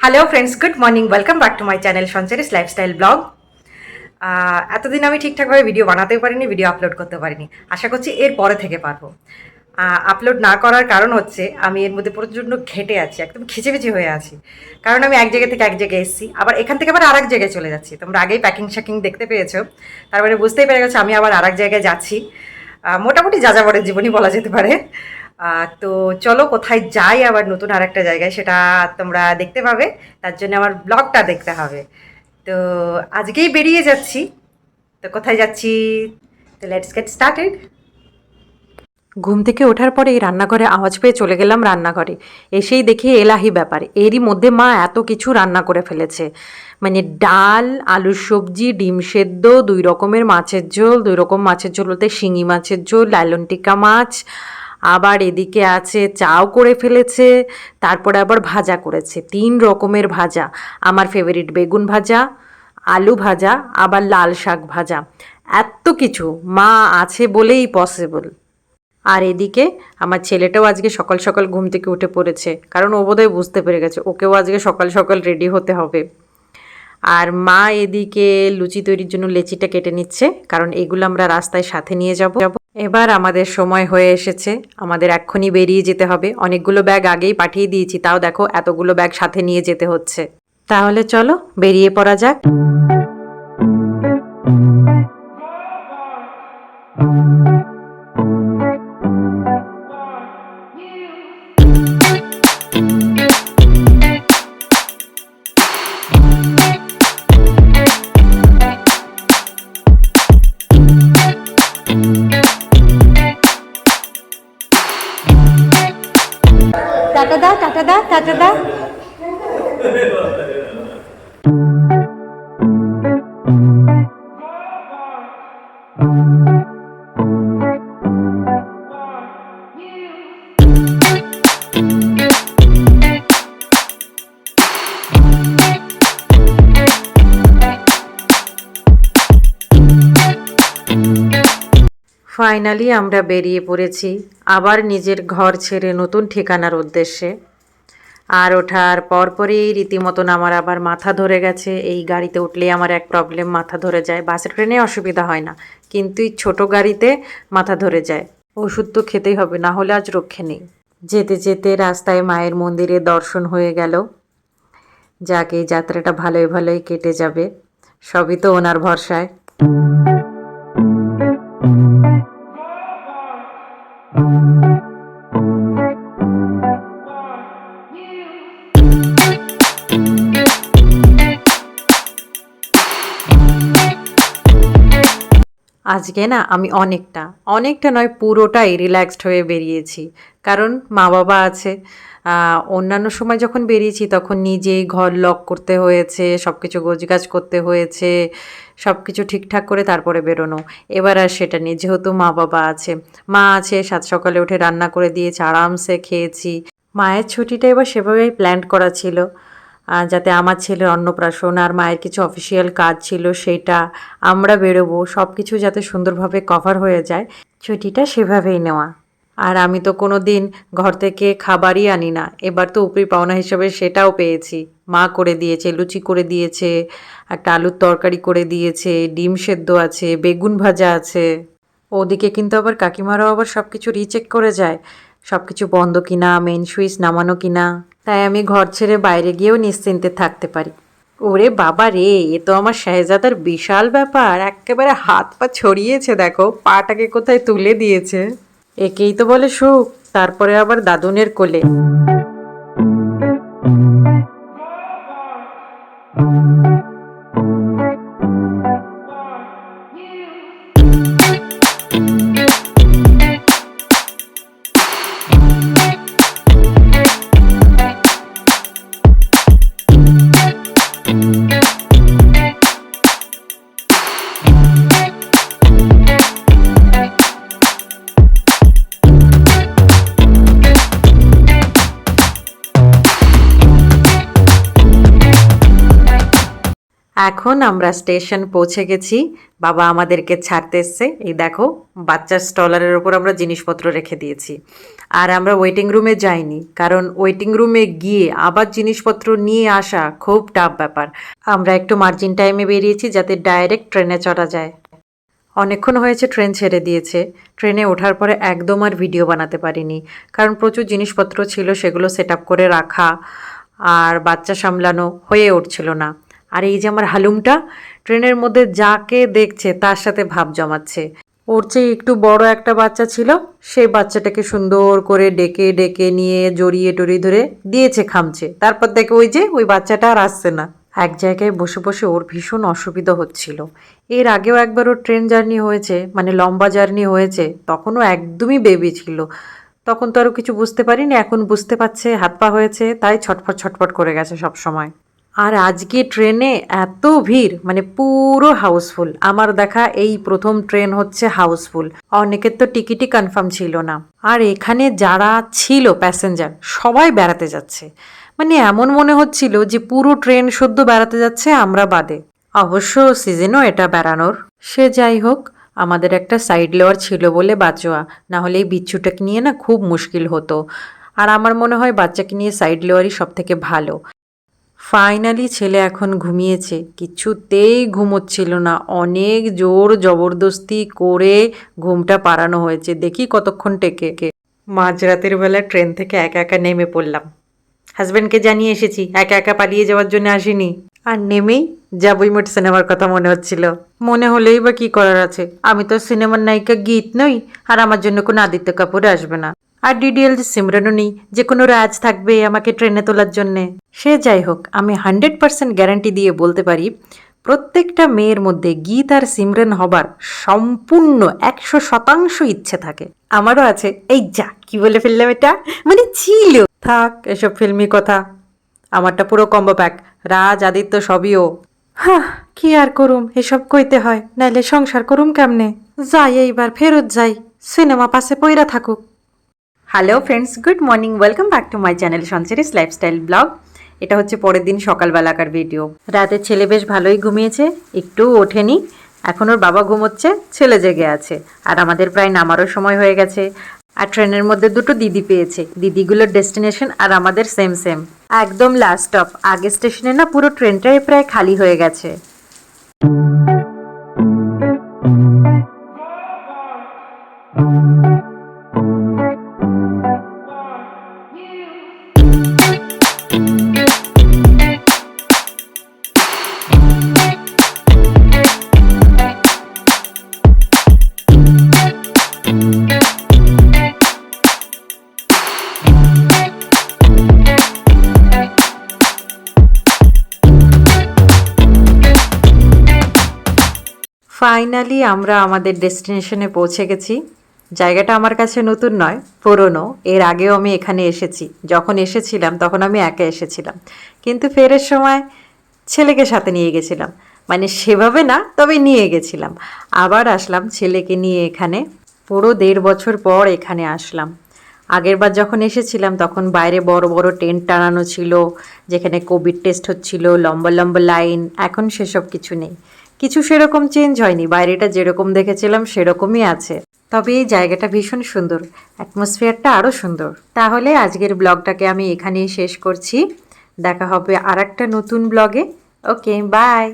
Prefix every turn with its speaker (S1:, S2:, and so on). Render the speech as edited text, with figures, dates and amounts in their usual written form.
S1: Hello friends, good morning, welcome back to my channel সঞ্চারিস lifestyle blog. এতদিন আমি ঠিকঠাকভাবে ভিডিও বানাতেও পারিনি, ভিডিও আপলোড করতে পারিনি। আশা করছি এর পরে থেকে পারবো। আপলোড না করার কারণ হচ্ছে আমি এর মধ্যে প্রচণ্ড ঘেটে আছি, একদম খিচেমিচি হয়ে আছি। কারণ আমি এক জায়গা থেকে এক জায়গায় এসেছি, আবার এখান থেকে আবার আরেক জায়গায় চলে যাচ্ছি। তোমরা আগেই প্যাকিং শ্যাকিং দেখতে পেয়েছো, তার মানে বুঝতেই পেরে গেছো আমি আবার আরেক জায়গায় যাচ্ছি। মোটামুটি যাযাবরের জীবনই বলা যেতে পারে। তো চলো কোথায় যাই, আবার নতুন আর একটা জায়গায়, সেটা তোমরা দেখতে পাবে। তার জন্য আমার ব্লগটা দেখতে হবে। তো আজকেই বেরিয়ে যাচ্ছি। তো কোথায় যাচ্ছি, তো লেটস গেট স্টার্টেড। ঘুম থেকে ওঠার পরে এই রান্নাঘরে আওয়াজ পেয়ে চলে গেলাম রান্নাঘরে। এসেই দেখি এলাহি ব্যাপার, এরই মধ্যে মা এত কিছু রান্না করে ফেলেছে। মানে ডাল, আলুর সবজি, ডিম সেদ্ধ, 2 রকমের মাছের ঝোল, 2 রকম মাছের ঝোল বলতে শিঙি মাছের ঝোল, লাইলন টিক্কা মাছ, আবার এদিকে আছে চাও করে ফেলেছে, তারপরে আবার ভাজা করেছে, 3 রকমের ভাজা। আমার ফেভারিট বেগুন ভাজা, আলু ভাজা, আবার লাল শাক ভাজা। এত কিছু মা আছে বলেই পসিবল। আর এদিকে আমার ছেলেটাও আজকে সকাল সকাল ঘুম থেকে উঠে পড়েছে, কারণ ও বোধহয় বুঝতে পেরে গেছে ওকেও আজকে সকাল সকাল রেডি হতে হবে। আর মা এদিকে লুচি তৈরির জন্য লেচিটা কেটে নিচ্ছে, কারণ এগুলো আমরা রাস্তায় সাথে নিয়ে যাব। এবার আমাদের সময় হয়ে এসেছে, আমাদের এক্ষুনি বেরিয়ে যেতে হবে। অনেকগুলো ব্যাগ আগেই পাঠিয়ে দিয়েছি, তাও দেখো এতগুলো ব্যাগ সাথে নিয়ে যেতে হচ্ছে। তাহলে চলো বেরিয়ে পড়া যাক। টাটা দা, টাটা দা, টাটা দা। ফাইনালি আমরা বেরিয়ে পড়েছি আবার নিজের ঘর ছেড়ে নতুন ঠিকানার উদ্দেশ্যে। আর ওঠার পরপরই রীতিমতন আমার আবার মাথা ধরে গেছে। এই গাড়িতে উঠলেই আমার এক প্রবলেম, মাথা ধরে যায়। বাসে ট্রেনে অসুবিধা হয় না, কিন্তু এই ছোটো গাড়িতে মাথা ধরে যায়। ওষুধ তো খেতেই হবে, না হলে আজ রক্ষে নেই। যেতে যেতে রাস্তায় মায়ের মন্দিরে দর্শন হয়ে গেল। যাক, এই যাত্রাটা ভালোই ভালোই কেটে যাবে, সবই তো ওনার ভরসায়। আজকে না আমি অনেকটা নয়, পুরোটাই রিল্যাক্সড হয়ে বেরিয়েছি। কারণ মা বাবা আছে। অন্যান্য সময় যখন বেরিয়েছি তখন নিজেই ঘর লক করতে হয়েছে, সব কিছু গোছগাছ করতে হয়েছে, সব কিছু ঠিকঠাক করে তারপরে বেরোনো। এবার আর সেটা নেই, যেহেতু মা বাবা আছে। মা আছে, সাত সকালে উঠে রান্না করে দিয়েছে, আরামসে খেয়েছি। মায়ের ছুটিটা এবার সেভাবেই প্ল্যান করা ছিল, যাতে আমার ছেলের অন্নপ্রাশন আর মায়ের কিছু অফিসিয়াল কাজ ছিল, সেটা আমরা বেরোবো, সব কিছু যাতে সুন্দরভাবে কভার হয়ে যায়, ছুটিটা সেভাবেই নেওয়া। আর আমি তো কোনো দিন ঘর থেকে খাবারই আনি না, এবার তো উপরি পাওনা হিসেবে সেটাও পেয়েছি। মা করে দিয়েছে, লুচি করে দিয়েছে, একটা আলুর তরকারি করে দিয়েছে, ডিম সেদ্ধ আছে, বেগুন ভাজা আছে। ওদিকে কিন্তু আবার কাকিমারাও আবার সব কিছু রিচেক করে যায়, সব কিছু বন্ধ কিনা, মেন সুইচ নামানো কিনা। তাই আমি ঘর ছেড়ে বাইরে গিয়েও নিশ্চিন্তে থাকতে পারি। ওরে বাবা রে, এ তো আমার শাহজাদার বিশাল ব্যাপার, একেবারে হাত পা ছড়িয়েছে, দেখো পাটাকে কোথায় তুলে দিয়েছে। একেই তো বলে সুখ, তারপরে আবার দাদুনের কোলে। এখন আমরা স্টেশন পৌঁছে গেছি। বাবা আমাদেরকে ছাড়তে এসছে। এই দেখো, বাচ্চার স্টলারের ওপর আমরা জিনিসপত্র রেখে দিয়েছি। আর আমরা ওয়েটিং রুমে যাইনি, কারণ ওয়েটিং রুমে গিয়ে আবার জিনিসপত্র নিয়ে আসা খুব টাফ ব্যাপার। আমরা একটু মার্জিন টাইমে বেরিয়েছি যাতে ডাইরেক্ট ট্রেনে চড়া যায়। অনেকক্ষণ হয়েছে ট্রেন ছেড়ে দিয়েছে। ট্রেনে ওঠার পরে একদম আর ভিডিও বানাতে পারিনি, কারণ প্রচুর জিনিসপত্র ছিল, সেগুলো সেট আপ করে রাখা আর বাচ্চা সামলানো হয়ে উঠছিল না। আর এই যে আমার হালুমটা ট্রেনের মধ্যে যাকে দেখছে তার সাথে ভাব জমাচ্ছে। ওর চেয়ে একটু বড় একটা বাচ্চা ছিল, সেই বাচ্চাটাকে সুন্দর করে ডেকে ডেকে নিয়ে জড়িয়ে টড়িয়ে ধরে দিয়েছে খামছে। তারপর দেখে ওই যে ওই বাচ্চাটা আর আসছে না। এক জায়গায় বসে বসে ওর ভীষণ অসুবিধা হচ্ছিল। এর আগেও একবার ওর ট্রেন জার্নি হয়েছে, মানে লম্বা জার্নি হয়েছে, তখনও একদমই বেবি ছিল। তখন তো আরও কিছু বুঝতে পারিনি, এখন বুঝতে পারছে, হাত পা হয়েছে, তাই ছটফট ছটফট করে গেছে সব সময়। আর আজকে ট্রেনে এত ভিড়, মানে পুরো হাউসফুল। আমার দেখা এই প্রথম ট্রেন হচ্ছে হাউসফুল। অনেকের তো টিকিটই কনফার্ম ছিল না। আর এখানে যারা ছিল প্যাসেঞ্জার সবাই বেড়াতে যাচ্ছে, মানে এমন মনে হচ্ছিল যে পুরো ট্রেন সদ্য বেড়াতে যাচ্ছে, আমরা বাদে। অবশ্য সিজনও এটা বেড়ানোর। সে যাই হোক, আমাদের একটা সাইড লেওয়ার ছিল বলে বাঁচোয়া, না হলে এই বিচ্ছুটাকে নিয়ে না খুব মুশকিল হতো। আর আমার মনে হয় বাচ্চাকে নিয়ে সাইড লেওয়ারই সব থেকে ভালো। ফাইনালি ছেলে এখন ঘুমিয়েছে, কিছুতেই ঘুমোচ্ছিল না। অনেক জোর জবরদস্তি করে ঘুমটা পাড়ানো হয়েছে, দেখি কতক্ষণ টেকে। মাঝরাতের বেলা ট্রেন থেকে একা একা নেমে পড়লাম। হাজব্যান্ডকে জানিয়ে এসেছি, একা একা পালিয়ে যাওয়ার জন্য আসিনি। আর নেমেই যাবই মোট সিনেমার কথা মনে হচ্ছিল। মনে হলেই বা কি করার আছে, আমি তো সিনেমার নায়িকা গীত নই, আর আমার জন্য কোনো আদিত্য কাপুর আসবে না। আর ডিডিএল সিমরানও নেই যে কোনো রাজ থাকবে আমাকে ট্রেনে তোলার জন্যে। সে যাই হোক, আমি 100% গ্যারান্টি দিয়ে বলতে পারি প্রত্যেকটা মেয়ের মধ্যে গীত আর সিমরান হবার সম্পূর্ণ 100% ইচ্ছে থাকে। আমারও আছে। এই যা কি বলে ফেললাম এটা, মানে ছিল। থাক এসব ফিল্মি কথা, আমারটা পুরো কম্বো প্যাক। রাজ আদিত্য সবই ও। হ্যাঁ, কি আর করুম, এসব কইতে হয়, নাইলে সংসার করুম কেমনে। যাই এইবার ফেরত যাই, সিনেমা পাশে পইরা থাকুক। Hello friends, good morning, welcome back to my channel সঞ্চারিস লাইফস্টাইল ব্লগ। এটা হচ্ছে পরের দিন সকালবেলাকার ভিডিও। রাতে ছেলে বেশ ভালোই ঘুমিয়েছে, একটু ওঠেনি। এখন ওর বাবা ঘুমোচ্ছে, ছেলে জেগে আছে। আর আমাদের প্রায় নামারও সময় হয়ে গেছে। আর ট্রেনের মধ্যে দুটো দিদি পেয়েছে, দিদিগুলোর ডেস্টিনেশন আর আমাদের সেম সেম, একদম লাস্ট স্টপ। আগে স্টেশনে না পুরো ট্রেনটাই প্রায় খালি হয়ে গেছে। ফাইনালি আমরা আমাদের ডেস্টিনেশনে পৌঁছে গেছি। জায়গাটা আমার কাছে নতুন নয়, পুরনো। এর আগেও আমি এখানে এসেছি। যখন এসেছিলাম তখন আমি একা এসেছিলাম, কিন্তু ফেরার সময় ছেলেকে সাথে নিয়ে গেছিলাম। মানে সেভাবে না, তবে নিয়ে গেছিলাম। আবার আসলাম ছেলেকে নিয়ে এখানে। পুরো 1.5 বছর পর এখানে আসলাম। আগেরবার যখন এসেছিলাম তখন বাইরে বড় বড় টেন্ট টানানো ছিল, যেখানে কোভিড টেস্ট হচ্ছিল, লম্বা লম্বা লাইন। এখন সেসব কিছু নেই, কিছু সেরকম চেঞ্জ হয়নি। বাইরেটা যেরকম দেখেছিলাম সেরকমই আছে। তবে এই জায়গাটা ভীষণ সুন্দর, অ্যাটমসফিয়ারটা আরও সুন্দর। তাহলে আজকের ব্লগটাকে আমি এখানেই শেষ করছি। দেখা হবে আর একটা নতুন ব্লগে। ওকে, বাই।